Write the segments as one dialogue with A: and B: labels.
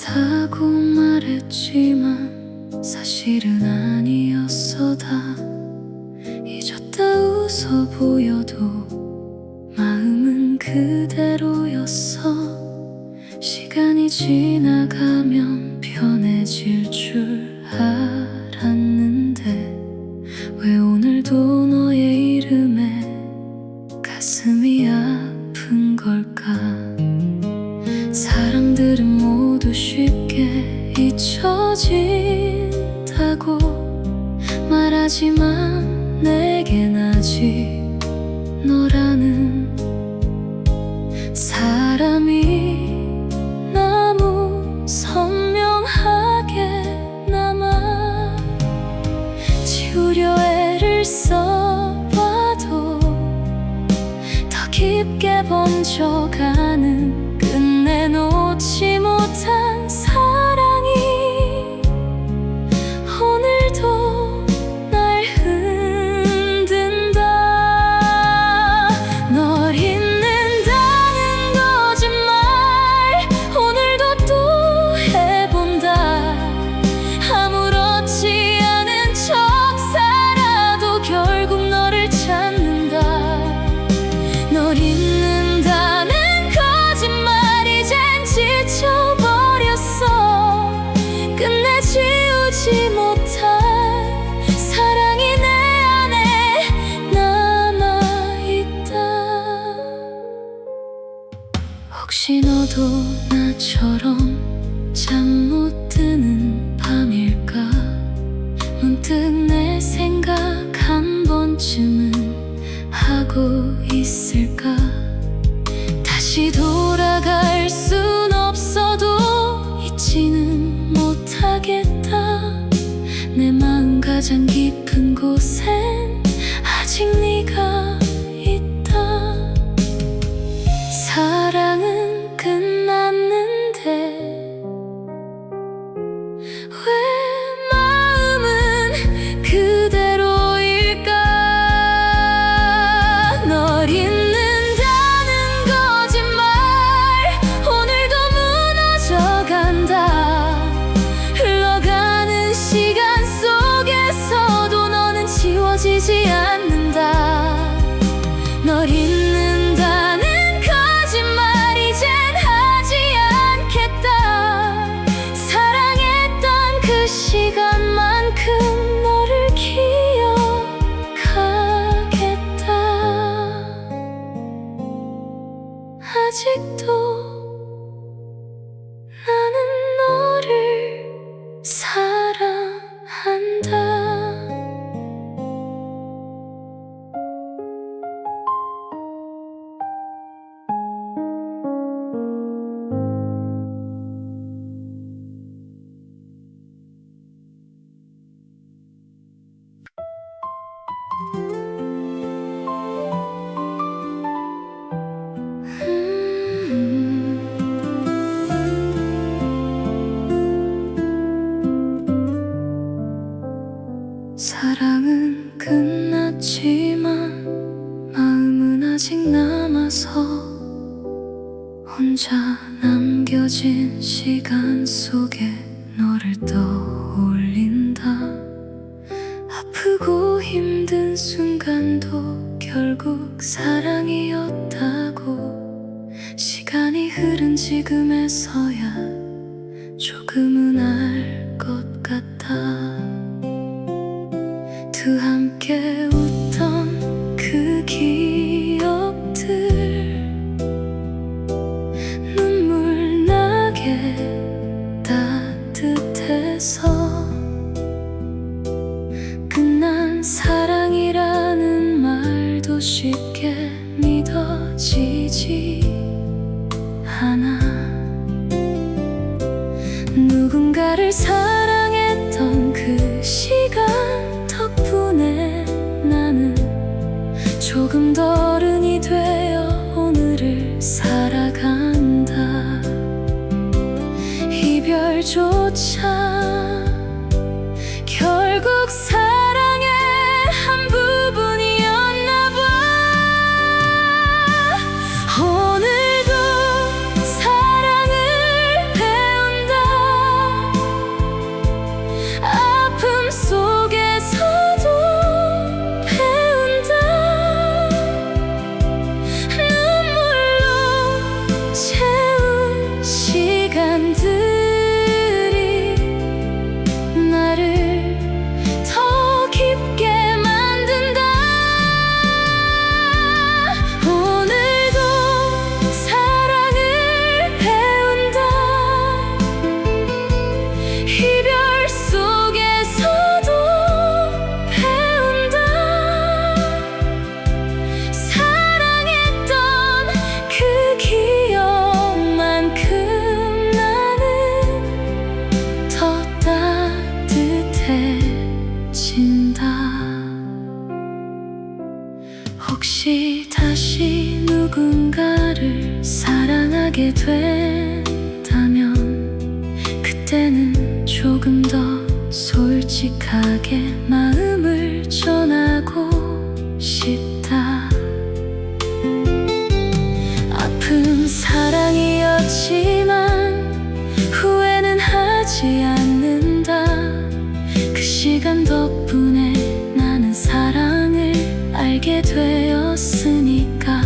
A: 좋다고 말했지만 사실은 아니었어. 다 잊었다 웃어 보여도 마음은 그대로였어. 시간이 지나가면 편해질 줄 알았는데 왜 오늘도 너의 이름에 가슴이 아픈 걸까? 사람들은 모두 쉽게 잊혀진다고 말하지만 내겐 아직 너라는 사람이 너무 선명하게 남아. 지우려 애를 써봐도 더 깊게 번져가는 끝내놓지 못한 사랑이 오늘도 날 흔든다. 널 잊는다는 거짓말 오늘도 또 해본다. 아무렇지 않은 척 살아도 결국 너를 찾는다. 널 잊는다는 거짓말 이젠 지쳐버렸어. 끝내 지우지 못할 사랑이 내 안에 남아있다. 혹시 너도 나처럼 잠 못 드는 밤일까? 문득 내 생각 한 번쯤은 하고 있을까? 다시 돌아갈 순 없어도 잊지는 못하겠다. 내 마음 가장 깊은 곳엔 아직 네가 있다. 사랑은 끝났는데 왜 마음은 그대로일까? 널 잊는다는 거짓말 오늘도 무너져간다. 흘러가는 시간 속에서도 너는 지워지지 않는다. 널 잊는다는 거짓말 이젠 하지 않겠다. 사랑했던 그 시간만큼 너를 기억하겠다. 아직도 나는 너를 사랑한다. 사랑은 끝났지만 마음은 아직 남아서 혼자 남겨진 시간 속에 너를 떠올린다. 아프고 힘든 순간도 결국 사랑이었다고 시간이 흐른 지금에서야 조금은 알 것 같다. 두 함께 웃던 그 기억들 눈물 나게 따뜻해서 끝난 사랑이라는 말도 쉽게 믿어지지 않아. 누군가를 사랑했던 그 시간 덕분에 나는 조금 더 어른이 되어 오늘을 살아간다. 이별조차 결국 사랑의 한 부분이었나 봐. 오늘도 사랑을 배운다. 알게 된다면 그때는 조금 더 솔직하게 마음을 전하고 싶다. 아픈 사랑이었지만 후회는 하지 않는다. 그 시간 덕분에 나는 사랑을 알게 되었으니까.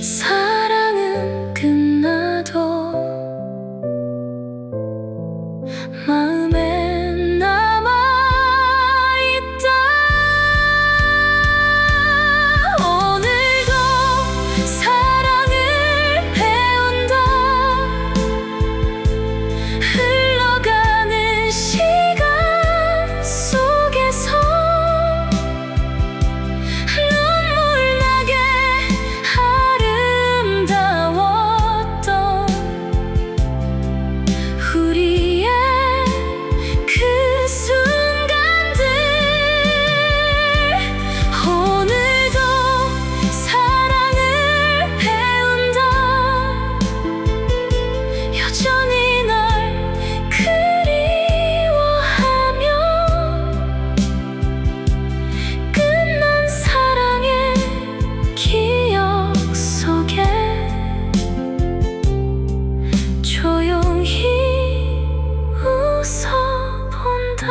A: 사랑은 끝나도 마음에 남아있다. 오늘도 사랑을 배운다. 흘러가는 시간 속에서 눈물 나게 아름다웠던 우리의 그 순간들. 오늘도 사랑을 배운다. 여전히 널 그리워하며 끝난 사랑의 기억 속에 조용히 웃어본다.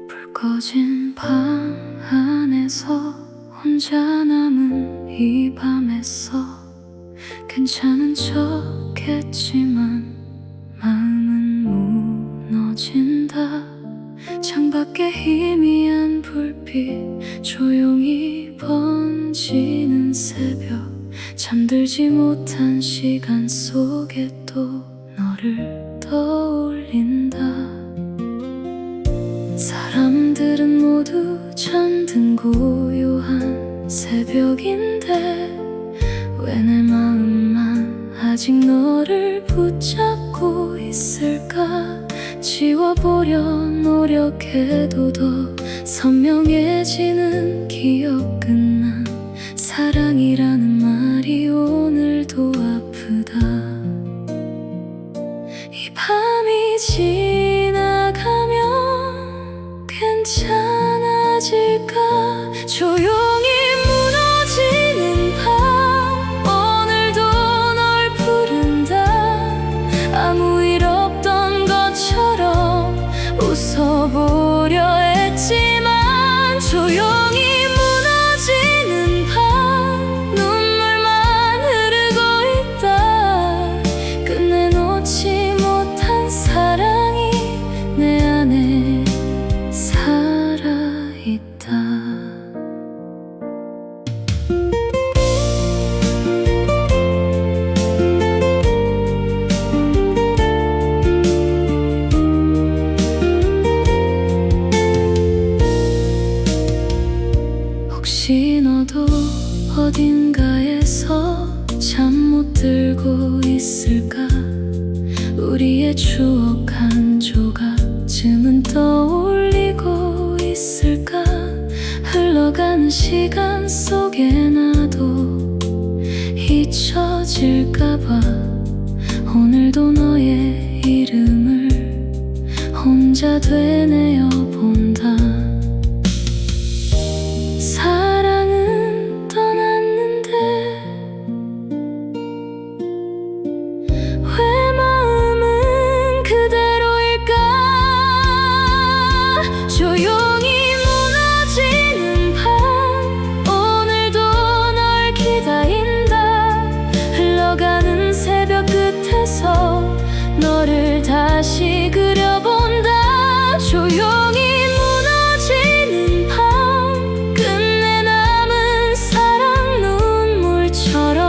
A: 불 꺼진 방 안에서 혼자 남은 이 밤에서 괜찮은 척했지만 마음은 무너진다. 창밖에 희미한 불빛, 조용히 번지는 새벽, 잠들지 못한 시간 속에 또 너를 떠올린다. 사람들은 모두 잠든 고요한 새벽인데 왜 내 마음만 아직 너를 붙잡고 있을까. 지워보려 노력해도 더 선명해지는 기억. 끝난 사랑이라는 말이 오늘도 아프다. 이 밤이 지나가면 괜찮아질까. 조용히 무너지는 밤, 오늘도 널 부른다. 아무 일 없던 것처럼 웃어보려 했지만 조용히 무너지는 밤, 눈물만 흐르고 있다. 끝내 놓지 못한 사랑이 내 안에 살아있다. 혹시 너도 어딘가에서 잠 못 들고 있을까. 우리의 추억 한 조각쯤은 떠올리고 있을까. 흘러가는 시간 속에 나도 잊혀질까봐 오늘도 너의 이름을 혼자 되뇌어 본다. 사랑은 떠났는데 왜 마음은 그대로일까. 조용히 무너지는 밤, 오늘도 널 기다린다. 흘러가는 새벽 끝에서 너를 다시 그려본다. 조용히 무너지는 밤, 끝내 남은 사랑 눈물처럼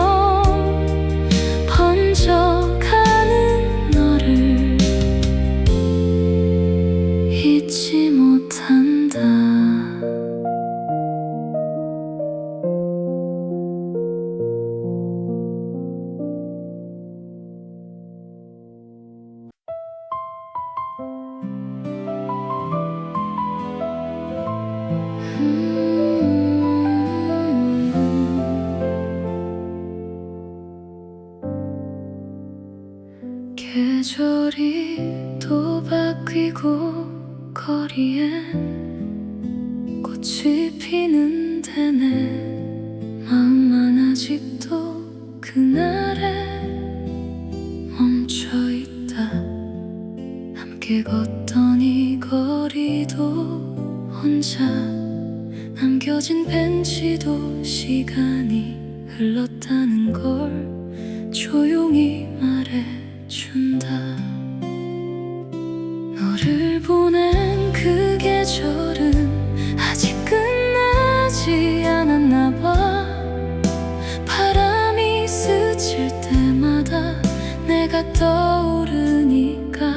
A: 계절이 또 바뀌고 거리엔 꽃이 피는데 내 마음만 아직도 그날에 멈춰있다. 함께 걷던 이 거리도 혼자 남겨진 벤치도 시간이 흘렀다는 걸 조용히 말해준다. 너를 보낸 그 계절은 아직 끝나지 않았나 봐. 바람이 스칠 때마다 내가 떠오르니까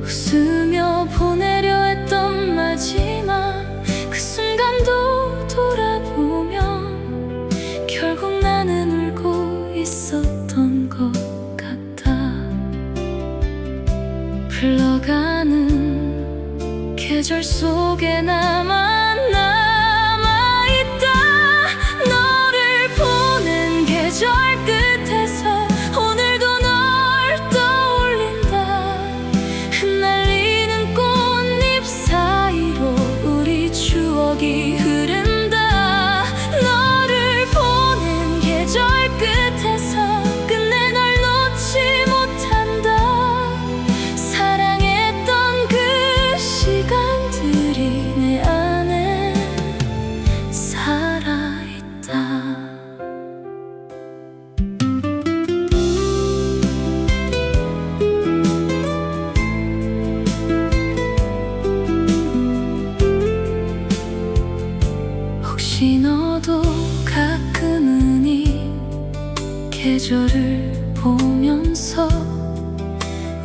A: 웃으며 보내려 했던 마지막 그 순간도 돌아보면 결국 나는 울고 있었던 것 같아. 흘러가는 계절 속에 나만 남아있다. 너를 보낸 계절 끝에서 오늘도 널 떠올린다. 흩날리는 꽃잎 사이로 우리 추억이 흐른다. 너를 보낸 계절 끝에서 끝내 널 놓지 못한다. 사랑했던 그 시간들이 내 안에 살아있다. 혹시 너도 가끔은 이 계절을 보면서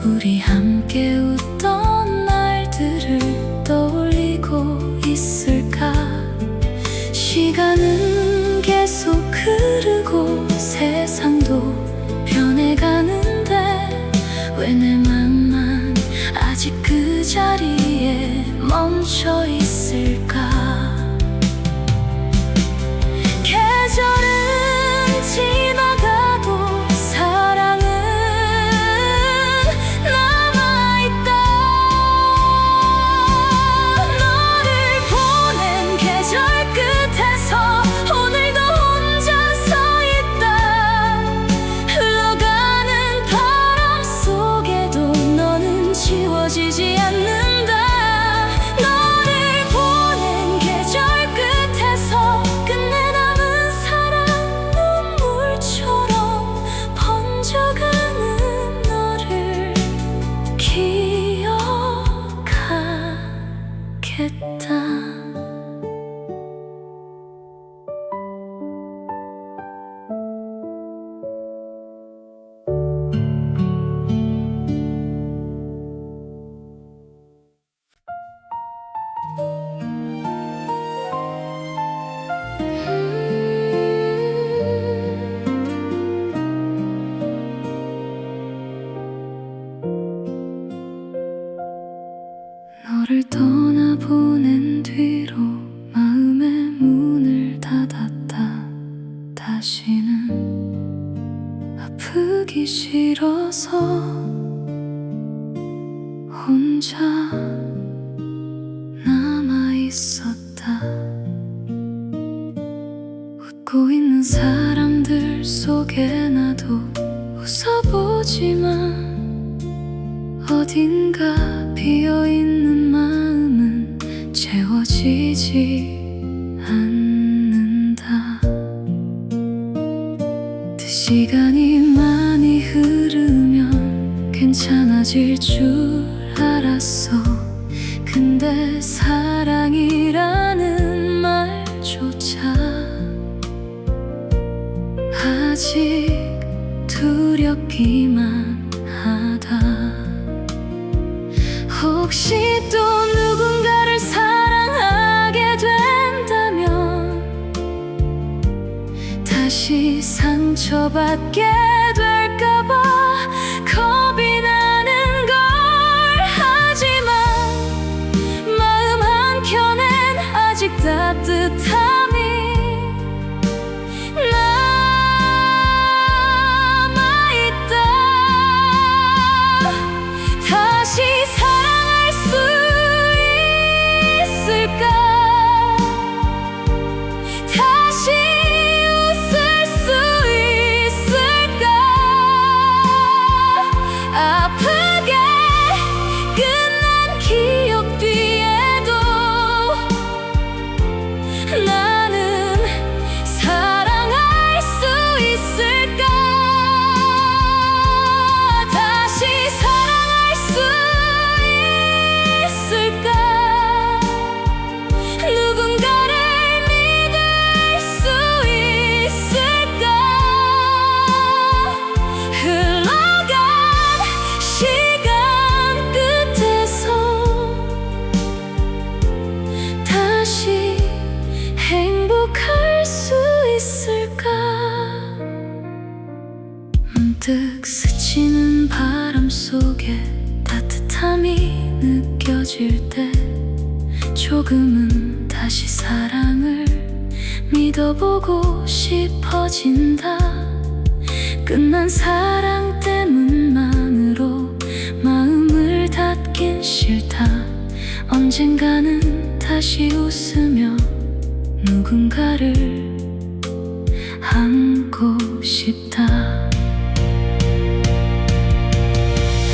A: 우리 함께 웃던 날들을 떠올리고 있을까? 시간은 계속 흐르고 세상도 변해가는데 왜 내 맘만 아직 그 자리에 멈춰 있을까? 계절은 지나가도 사랑은 남아있다. 너를 보낸 계절 끝에서 오늘도 혼자 서 있다. 흘러가는 바람 속에도 너는 지워지지 않는다. 너를 보낸 계절 끝에서 끝내 남은 사랑 눈물처럼 번져가는 너를 기억하겠다. 너를 떠나보낸 뒤로 마음의 문을 닫았다. 다시는 아프기 싫어서 혼자 남아있었다. 웃고 있는 사람들 속에 나도 웃어보지만 어딘가 비어있는 마음은 채워지지 않는다. 그 시간이 많이 흐르면 괜찮아질 줄 알았어. 근데 사랑이라는 말조차 아직 두렵기만 하다. 혹시 또 누군가를 사랑하게 된다면 다시 상처받게 될까봐 겁이 나는 걸. 하지만 마음 한켠엔 아직 따뜻함이 남아있다. 가득 스치는 바람 속에 따뜻함이 느껴질 때 조금은 다시 사랑을 믿어보고 싶어진다. 끝난 사랑 때문만으로 마음을 닫긴 싫다. 언젠가는 다시 웃으며 누군가를 안고 싶다.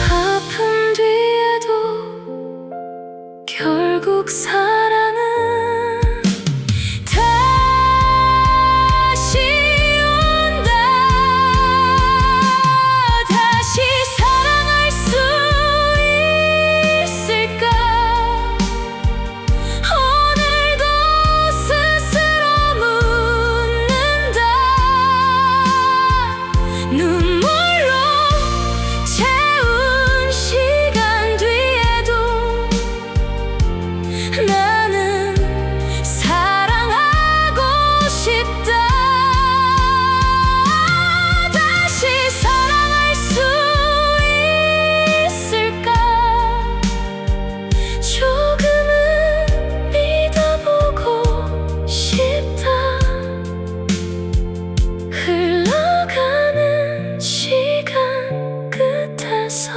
A: 아픔 뒤에도 결국 사랑은 다시 온다. 다시 사랑할 수 있을까? 오늘도 스스로 묻는다. 눈물로 채운 시간 뒤에도 나는 사랑하고 싶다. 다시 사랑할 수 있을까? 조금은 믿어보고 싶다. 흘러가는 시간 끝에서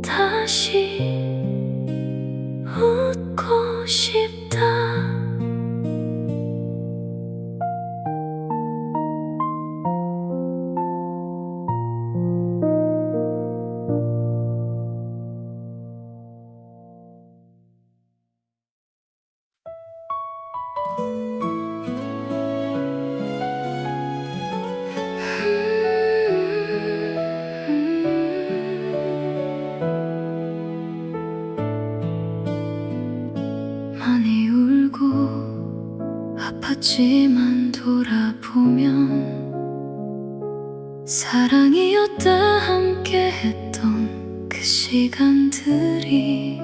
A: 다시 웃고 싶다. 많이 울고 아팠지만 돌아보면 사랑이었다. 함께 했던 그 시간들이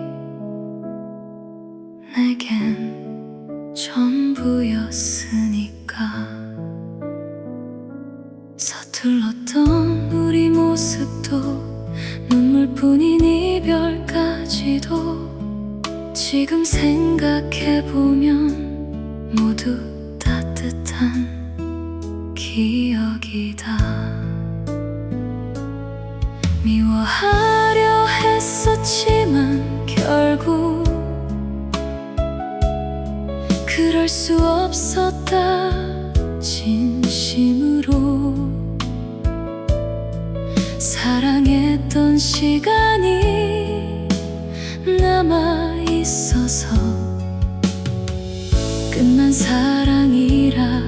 A: 내겐 전부였으니까. 서툴렀던 우리 모습도 눈물뿐인 이별까지도 지금 생각해보면 모두 따뜻한 기억이다. 미워하려 했었지만 결국 그럴 수 없었다. 진심으로 사랑했던 시간이 남아있어서 끝난 사랑이라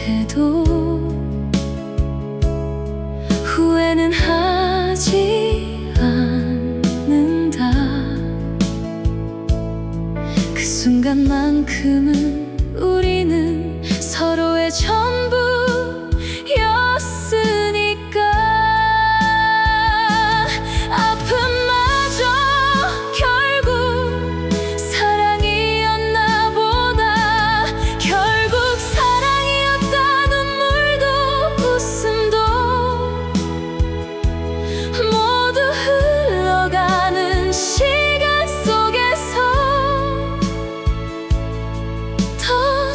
A: 해도 후회는 하지 않는다. 그 순간만큼은 우리는 서로의 전부였으니까. 아픔마저 결국 사랑이었나 보다. 결국 사랑이었다. 눈물도 웃음도 모두 흘러가는 시간 속에서 더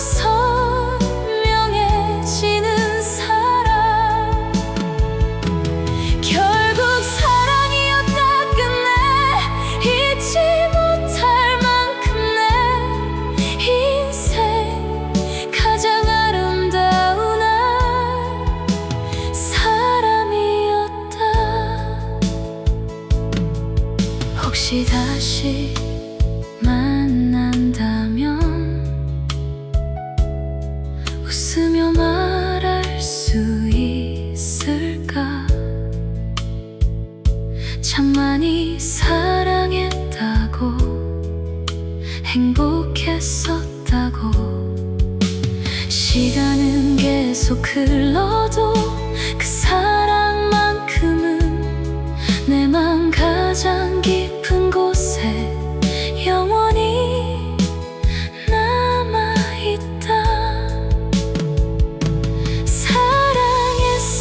A: 선명해지는 사랑. 결국 사랑이었다. 끝내 잊지 못할 만큼 내 인생 가장 아름다운 날 사람이었다. 혹시 다시 만난다면 웃으며 말할 수 있을까? 참 많이 사랑했다고 행복했었다고. 시간은 계속 흘러도 그 사랑만큼은 내 맘 가장 깊은 곳에 영원히 남아있다. 사랑했어.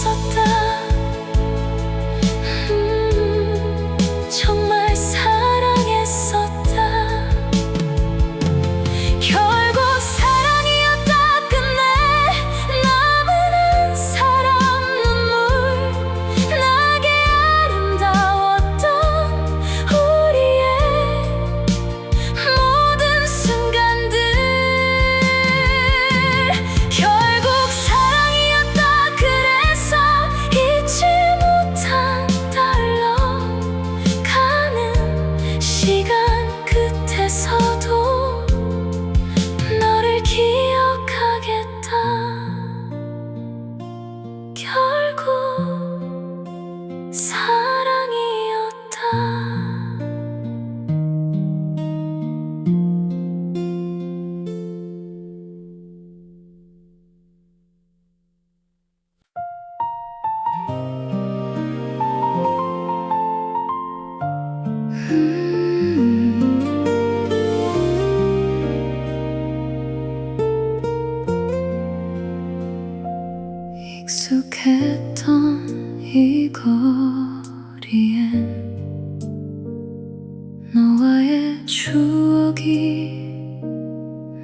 A: 그날의 추억이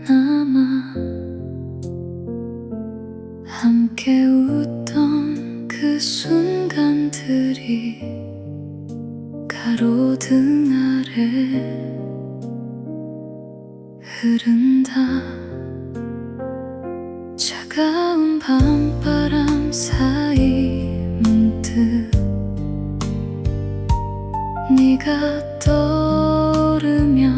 A: 남아 함께 웃던 그 순간들이 가로등 아래 흐른다. 차가운 밤바람 사이 문득 네가 떠오르면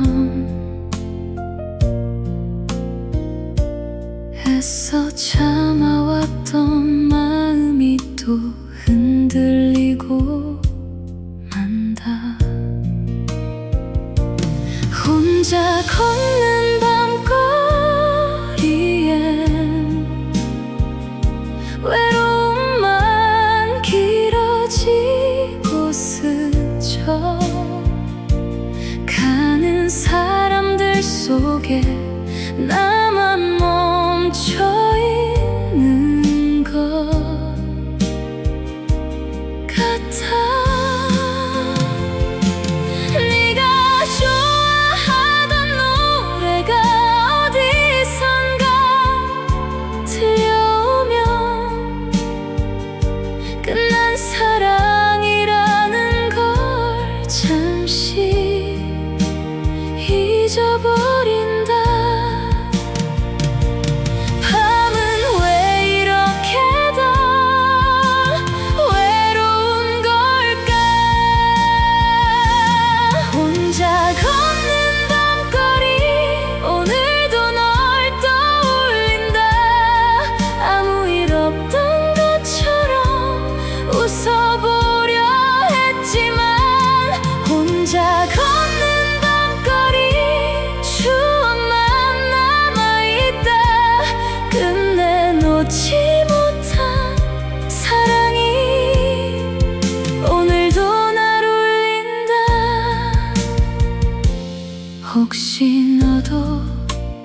A: 애써 참아왔던 마음이 또 흔들리고 만다. 혼자 걷는 밤거리엔 외로움만 길어지고 스쳐 가는 사람들 속에 나만 멈춰 있는 것 같아. 네가 좋아하던 노래가 어디선가 들려오면 끝난 사랑이라는 걸 잠시 잊어버린다. 밤은 왜 이렇게 더 외로운 걸까? 혼자 걷는 밤거리 오늘도 널 떠올린다. 아무 일 없던 것처럼 웃어보려 했지만 혼자 걷는 밤거리 추억만 남아있다. 끝내 놓지 못한 사랑이 오늘도 날 울린다. 혹시 너도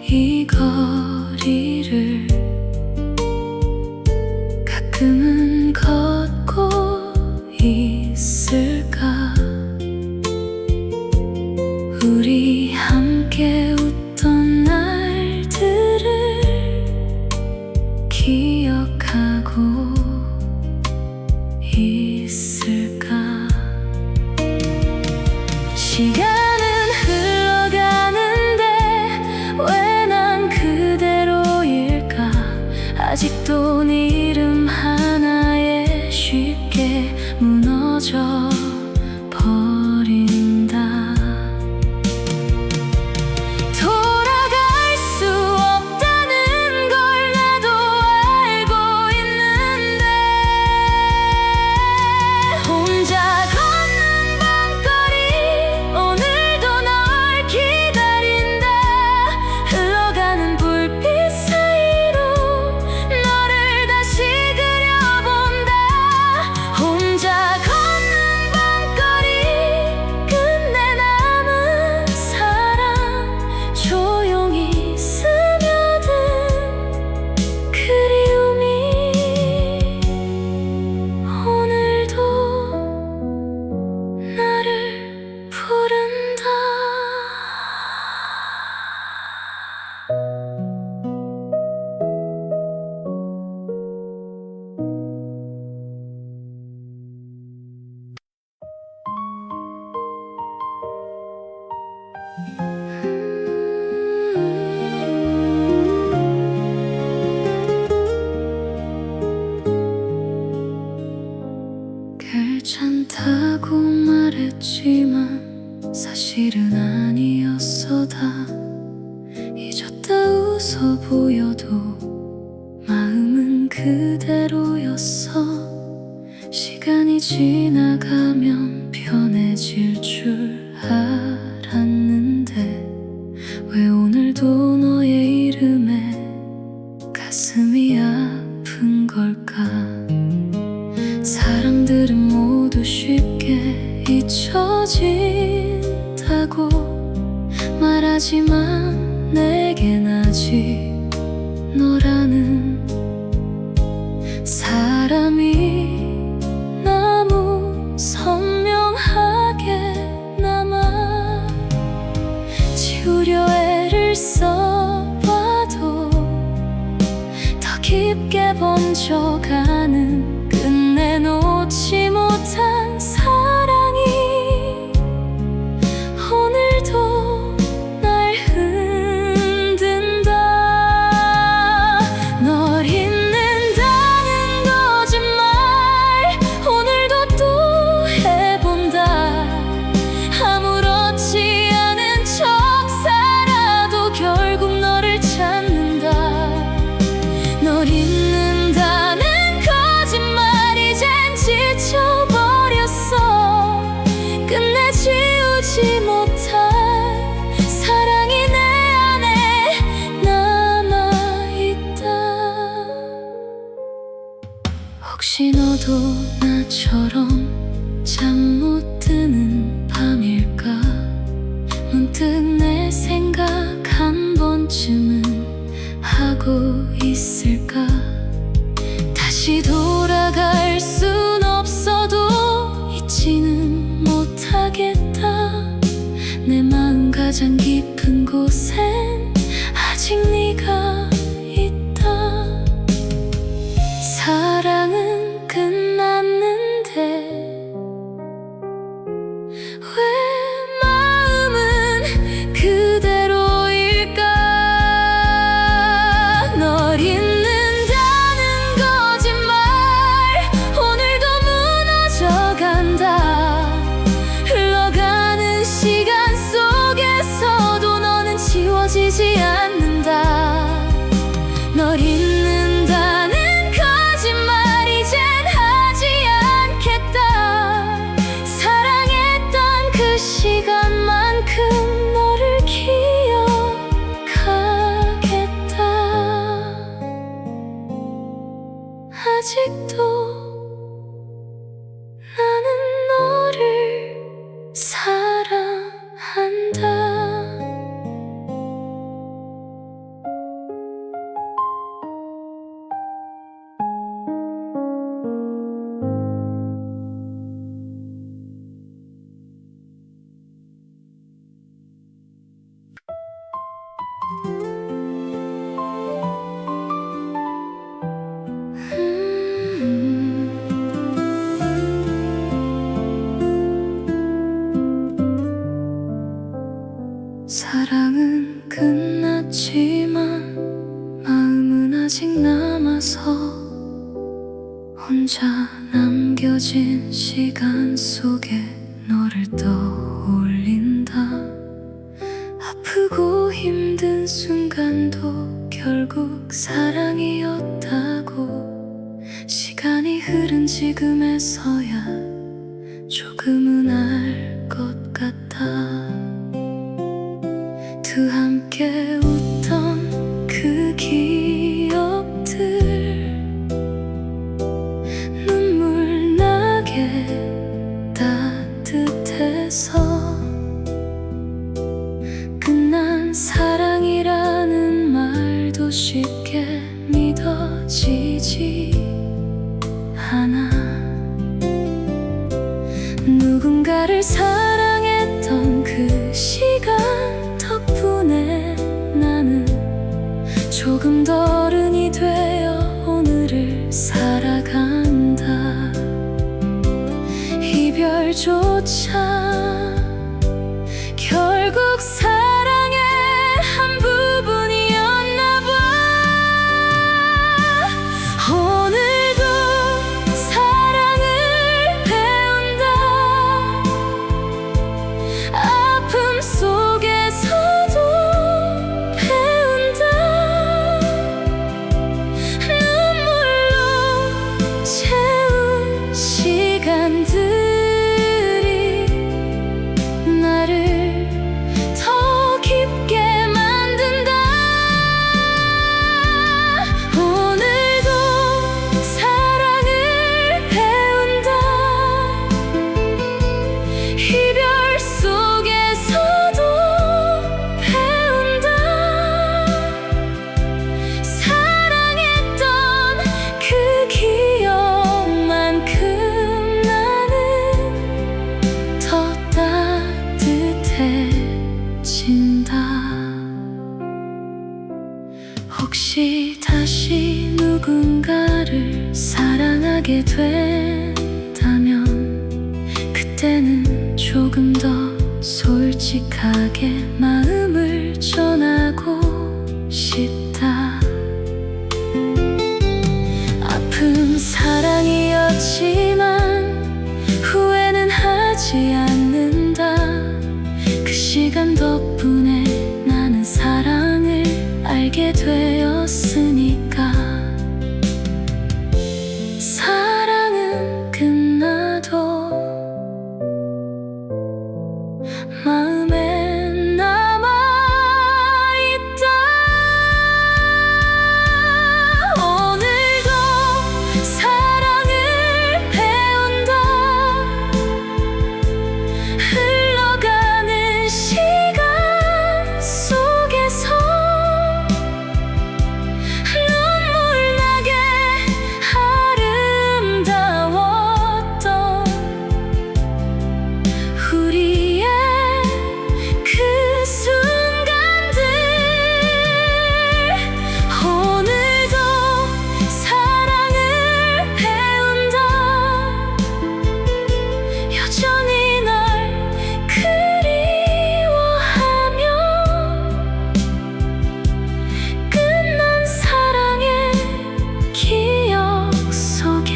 A: 이 거리를 가끔은 걷고 있을까? 우리 함께 웃던 날들을 기억하고 있을까? 시간은 흘러가는데 왜 난 그대로일까? 아직도 네 이름 하나에 쉽게 무너져 버린다. 돌아갈 수 없다는 걸 나도 알고 있는데 혼자 걷는 밤거리 오늘도 널 기다린다. 흘러가는 불빛 사이로 너를 다시 그려본다. 혼자 걷는 밤거리 끝내 남은 사랑 조용히 스며든 그리움이 오늘도 나를 부른다. 괜찮다고 말했지만 사실은 아니었어. 다 잊었다 웃어 보여도 마음은 그대로였어. 시간이 지나가면 편해질 줄 알았는데 왜 오늘도 너의 이름에 가슴이 아픈 걸까? 사람들은 모두 쉽게 잊혀진다고 말하지만 내겐 아직 너라는 사람이 너무 선명하게 남아. 만져가는 끝내 놓지 못한 사랑이 오늘도 날 흔든다. 널 잊는다는 거짓말 오늘도 또 해본다. 아무렇지 않은 척 살아도 결국 너를 찾는다. 널 잊는다는 거짓말 이젠 지쳐버렸어. 끝내 지우지 못할 사랑이 내 안에 남아있다. 혹시 너도 나처럼 잠 못 드는 밤일까? 문득 내 생각 한 번쯤은 하고 있을까? 다시 돌아갈 순 없어도 잊지는 못하겠다. 내 마음 가장 깊은 곳엔 아직 네가 있다. 사랑은 끝났는데 왜 마음은 그대로일까? 널 잊는다는 거짓말 오늘도 무너져간다. 흘러가는 시간 속에서도 너는 지워지지 않는다. 널 잊는다는 거짓말 이젠 하지 않겠다. 사랑했던 그 시간만큼 너를 기억하겠다. 아직도 나는 너를 사랑한다. 사랑은 끝났지만 마음은 아직 남아서 혼자 남겨진 시간 속에 너를 떠올린다. 아프고 힘든 순간도 결국 사랑이었다고 시간이 흐른 지금에서야 조금은 알 것 같다. 두 함께 웃던 그 기억들 눈물 나게 따뜻해서 끝난 사랑이라는 말도 쉽게 믿어지지 않아. 누군가를 사랑했던 그 시간 덕분에 나는 조금 더 어른이 되어 오늘을 살아간다. 이별조차 결국 사랑의 한 부분이었나 봐. 오늘도 사랑을 배운다. 아픔 속에서도 배운다. 눈물로 채운 시간들이 나를 더 하게 된다면 그때는 조금 더 솔직하게 마음을 전하고 싶다. 아픈 사랑이었지만 후회는 하지 않는다. 그 시간 덕분에 나는 사랑을 알게 되었으니까. 사랑은 끝나도 마음에 남아있다. 오늘도 사랑을 배운다. 흘러가는 시간 속에서 눈물 나게 아름다웠던 우리의 그 순간들. 오늘도 사랑을 배운다. 여전히 널 그리워하며 끝난 사랑의 기억 속에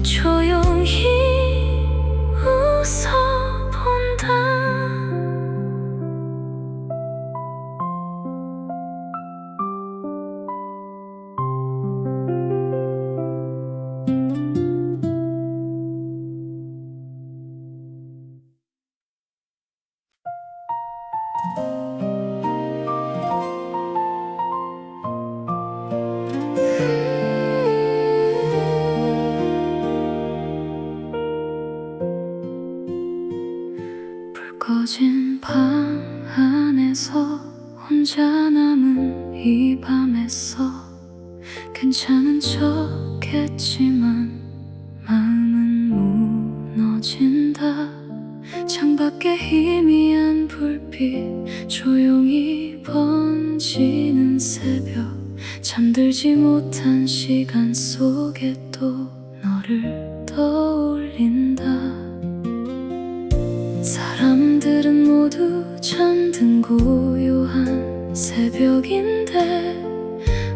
A: 조용히 웃어본다. 불 꺼진 방 안에서 혼자 남은 이 밤에서 괜찮은 척했지만 마음은 무너진다. 창밖에 희미한 불빛, 조용히 번지는 새벽, 잠들지 못한 시간 속에 또 너를 떠올린다. 사람들은 모두 잠든 고요한 새벽인데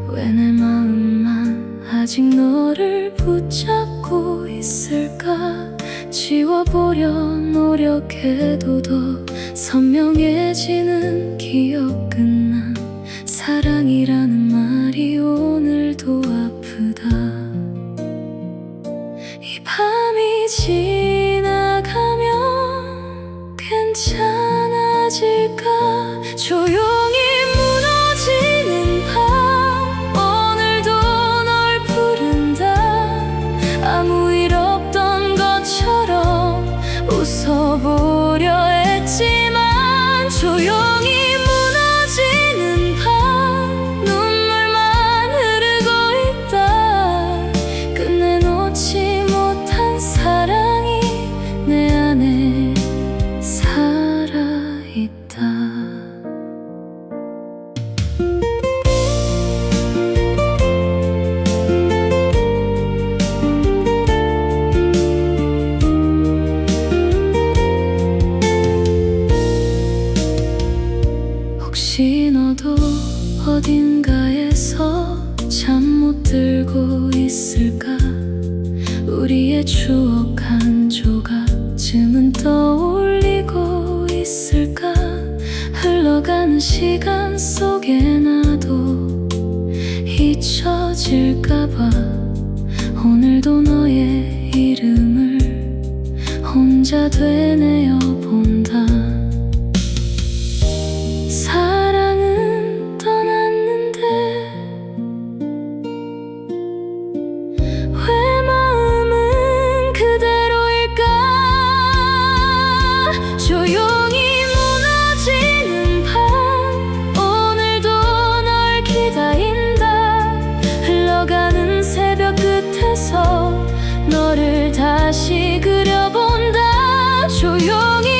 A: 왜 내 마음만 아직 너를 붙잡고 있을까? 지워보려 노력해도 더 선명해지는 기억. 끝난 사랑이라는 말이 오늘도 아프다. 이 밤이 지나가면 괜찮아질까? 조용히 무너지는 밤, 오늘도 널 부른다. 아무 일 없던 것처럼 웃어보려 했지만 조용히 무너지는 밤, 눈물만 흐르고 있다. 끝내놓지 못한 사랑이 내 안에 살아있다. 혹시 너도 어딘가에서 잠 못 들고 있을까? 우리의 추억 한 조각쯤은 떠올리고 있을까? 흘러가는 시간 속에 나도 잊혀질까봐 오늘도 너의 이름을 혼자 되뇌어 본다. 사랑은 떠났는데 왜 마음은 그대로일까? 조용히 무너지는 밤, 오늘도 널 기다린다. 흘러가는 새벽 끝에서 너를 다시 그려본다. 조용히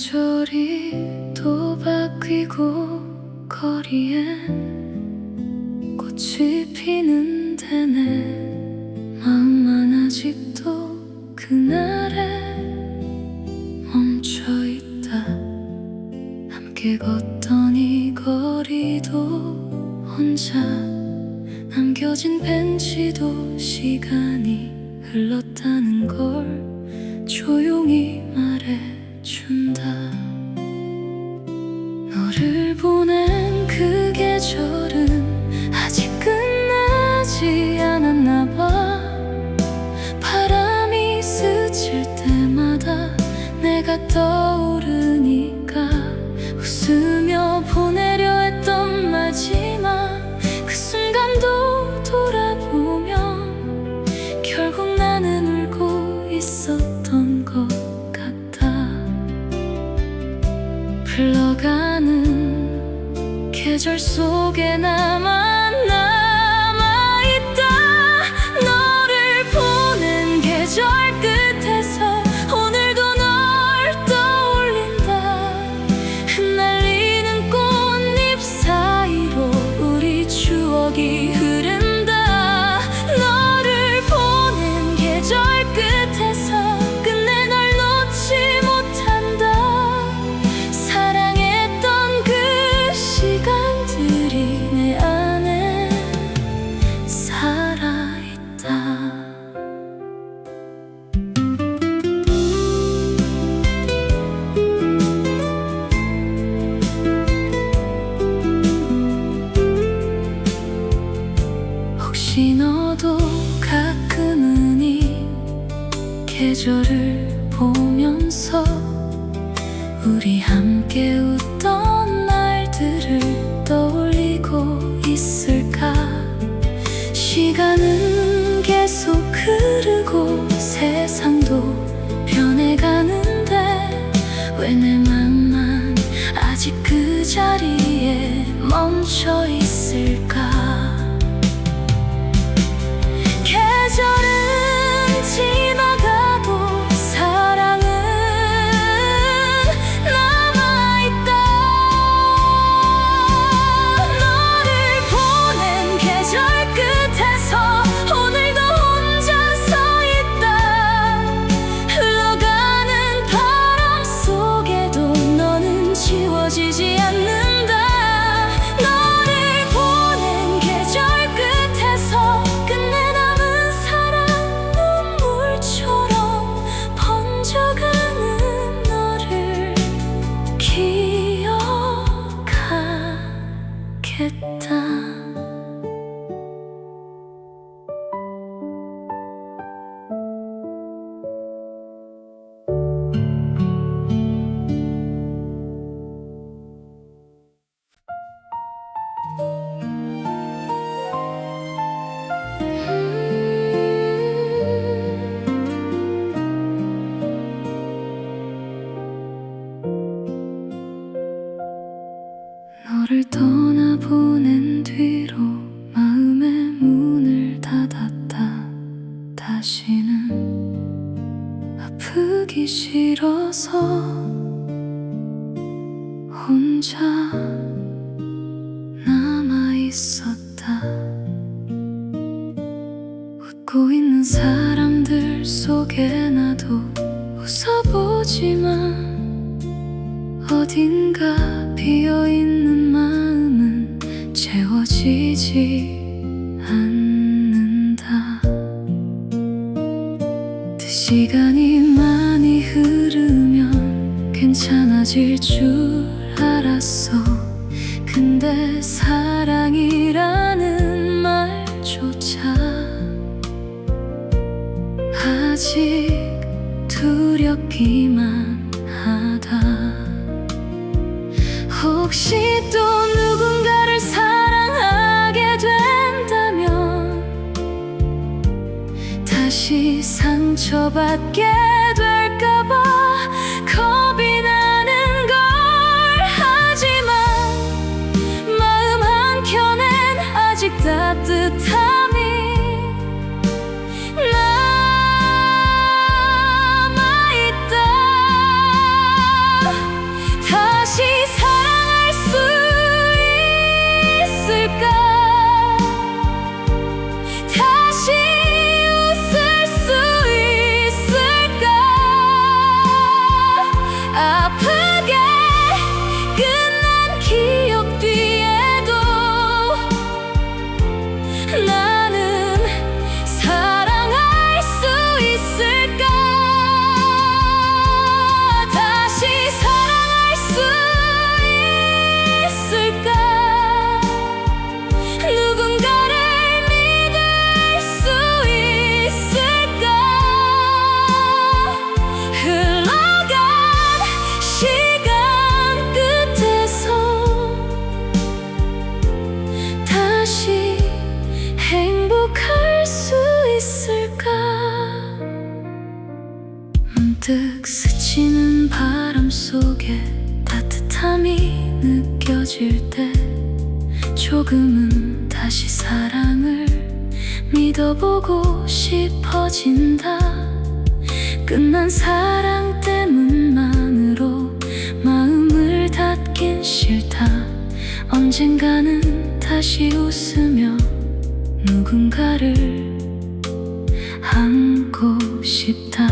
A: 계절이 또 바뀌고 거리엔 꽃이 피는데 내 마음만 아직도 그날에 멈춰있다. 함께 걷던 이 거리도 혼자 남겨진 벤치도 시간이 흘렀다는 걸 조용히 말해준다. 너를 보낸 그 계절은 아직 끝나지 않았나 봐. 바람이 스칠 때마다 내가 떠오르니까 웃으며 보내려 했던 마지막 그 순간도 돌아보면 결국 나는 울고 있었던 것 같아. 흘러가는 계절 속에 나만 남아있다. 너를 보낸 계절 끝에서 오늘도 널 떠올린다. 흩날리는 꽃잎 사이로 우리 추억이 흐른다. 너를 보낸 계절 끝에서 끝내 널 놓지 못한다. 사랑했던 그 시간들이 내 안에 살아있다. 혹시 너도 가끔은 이 계절을 보면서 우리 함께 웃던 날들을 떠올리고 있을까? 시간은 계속 흐르고 세상도 변해가는데 왜 내 맘만 아직 그 자리에 멈춰 있을까? 계절은 지나가도 사랑은 남아있다. 너를 보낸 계절 끝에서 오늘도 혼자 서 있다. 흘러가는 바람 속에도 너는 지워지지 않는다. 너를 보낸 계절 끝에서 끝내 남은 사랑 눈물처럼 번져가는 너를 기억하겠다. 너를 떠나보낸 뒤로 마음의 문을 닫았다. 다시는 아프기 싫어서 혼자 남아있었다. 웃고 있는 사람들 속에 나도 웃어보지만 어딘가 비어있는 마음은 채워지지 않는다. 그 시간이 많이 흐르면 괜찮아질 줄 알았어. 근데 사랑이라는 말조차 아직 두렵기만 하다. 혹시 또 누군가를 사랑하게 된다면 다시 상처받게 될까봐 겁이 나는 걸. 하지만 마음 한켠엔 아직 따뜻함이 남아있다. 무너질 때 조금은 다시 사랑을 믿어보고 싶어진다. 끝난 사랑 때문만으로 마음을 닫긴 싫다. 언젠가는 다시 웃으며 누군가를 안고 싶다.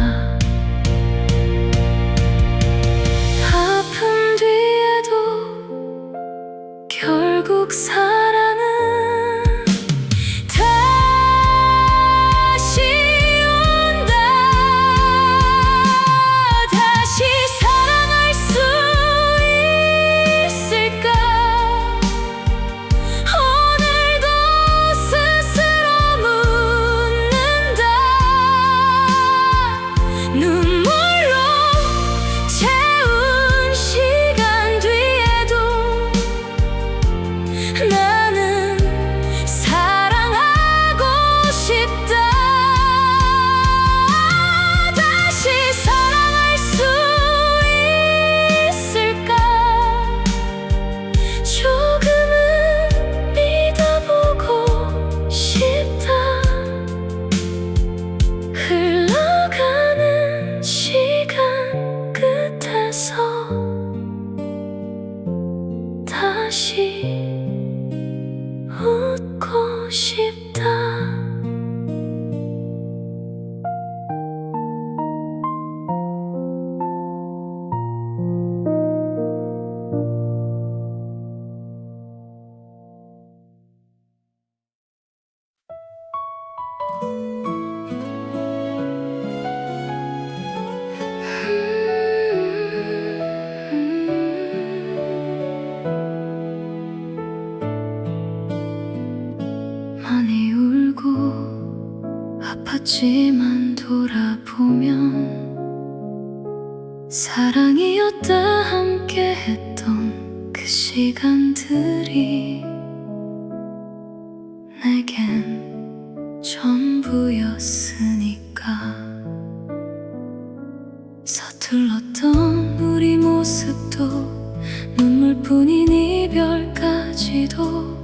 A: 아픔 뒤에도 결국 사랑은 다시 온다. 다시 사랑할 수 있을까? 오늘도 스스로 묻는다. 눈물로 채운 시간 뒤에도 나는 사랑하고 싶다. 다시 사랑할 수 있을까? 조금은 믿어보고 싶다. 흘러가는 시간 끝에서 다시 웃고 싶다. 많이 울고 아팠지만 돌아보면 사랑이었다. 함께 했던 그 시간들이 내겐 전부였으니까. 서툴렀던 우리 모습도 눈물뿐인 이별까지도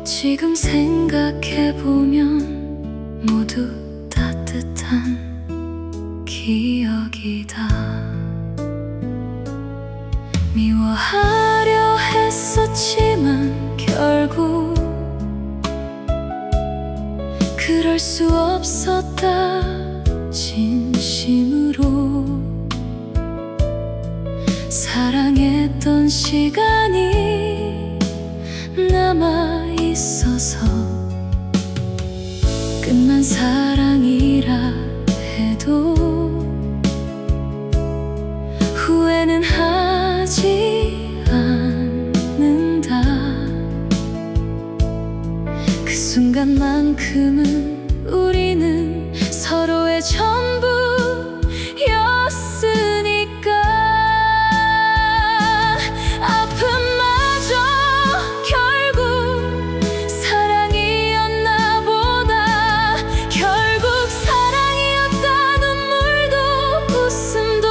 A: 지금 생각해보면 모두 따뜻한 기억이다. 미워하려 했었지만 결국 그럴 수 없었다. 진심으로 사랑했던 시간이 남아있어서 끝난 사랑이라 해도 후회는 하지 않는다. 그 순간만큼은 우리는 서로의 전부였으니까. 아픔마저 결국 사랑이었나 보다. 결국 사랑이었다. 눈물도 웃음도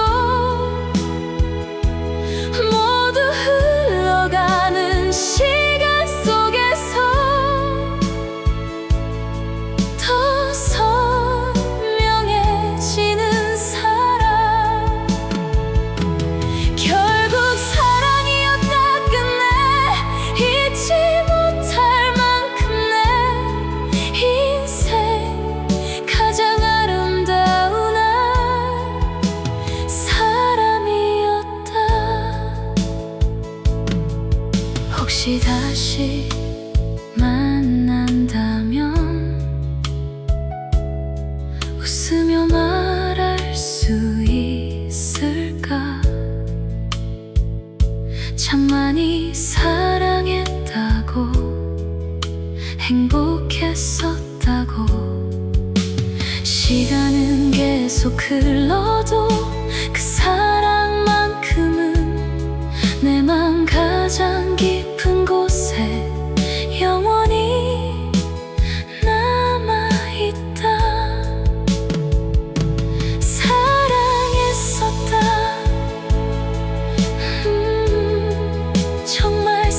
A: 모두 흘러가는 시간 속에서 더 선명해지는 사랑. 결국 사랑이었다. 끝내 잊지 못할 만큼 내 인생 가장 아름다운 한 사람이었다. 혹시 다시 만난다면 웃으며 말할 수 있을까? 참 많이 사랑했다고, 행복했었다고. 시간은 계속 흘러도 그 사랑만큼은 내 맘 가장 깊은 곳에 영원히 남아있다. 사랑했었다. 정말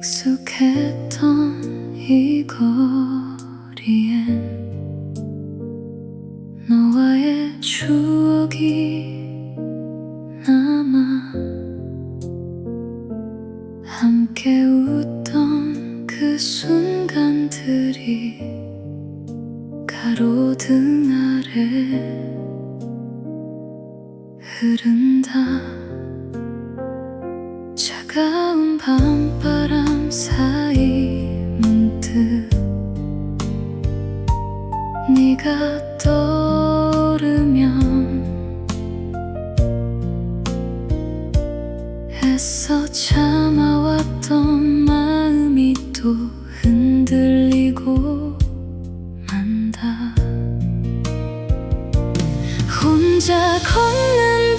A: 익숙했던 이 거리엔 너와의 추억이 남아 함께 웃던 그 순간들이 가로등 아래 흐른다. 차가운 밤바람 사이 문득 네가 떠오르면 애써 참아왔던 마음이 또 흔들리고 만다. 혼자 걷는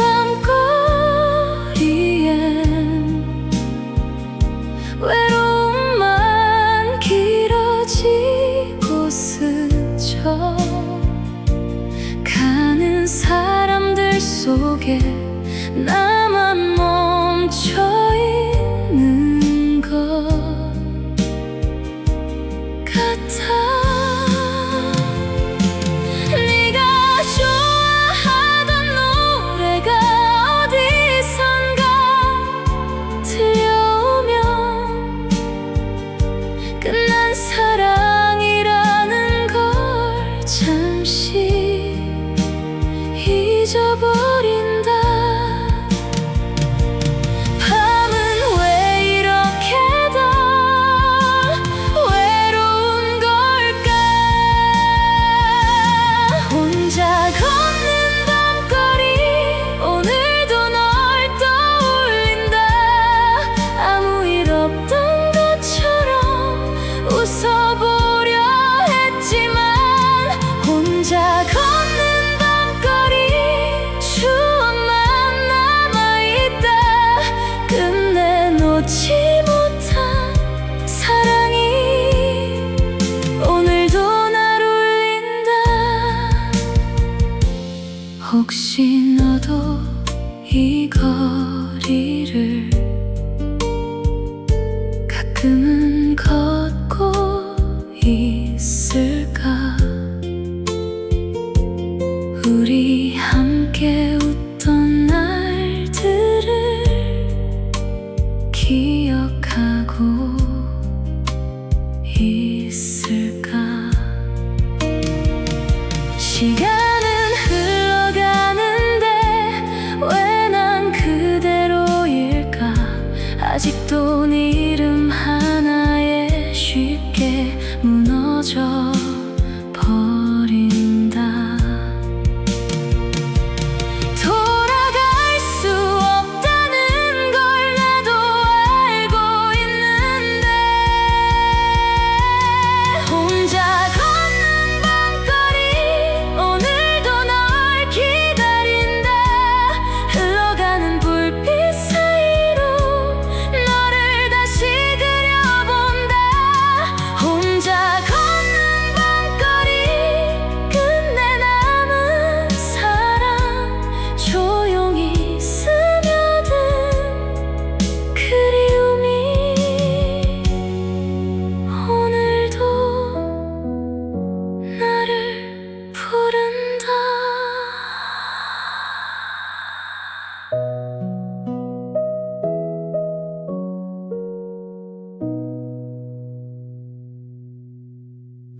A: 밤거리엔 외로움만 길어지고 스쳐 가는 사람들 속에 나만 멈춰 있는 것 같아. 네가 좋아하던 노래가 어디선가 들려오면 끝난 사랑이라는 걸 잠시 잊어버린다. 밤은 왜 이렇게 더 외로운 걸까? 혼자 걷는 밤거리 오늘도 널 떠올린다. 아무 일 없던 것처럼 웃어보려 했지만 혼자 걷는 밤거리 추억만 남아있다. 끝내 놓지 못한 사랑이 오늘도 날 울린다. 혹시 너도 이 거리를 가끔은 걷고 있을까? 우리 함께 웃던 날들을 기억하고 있을까? 시간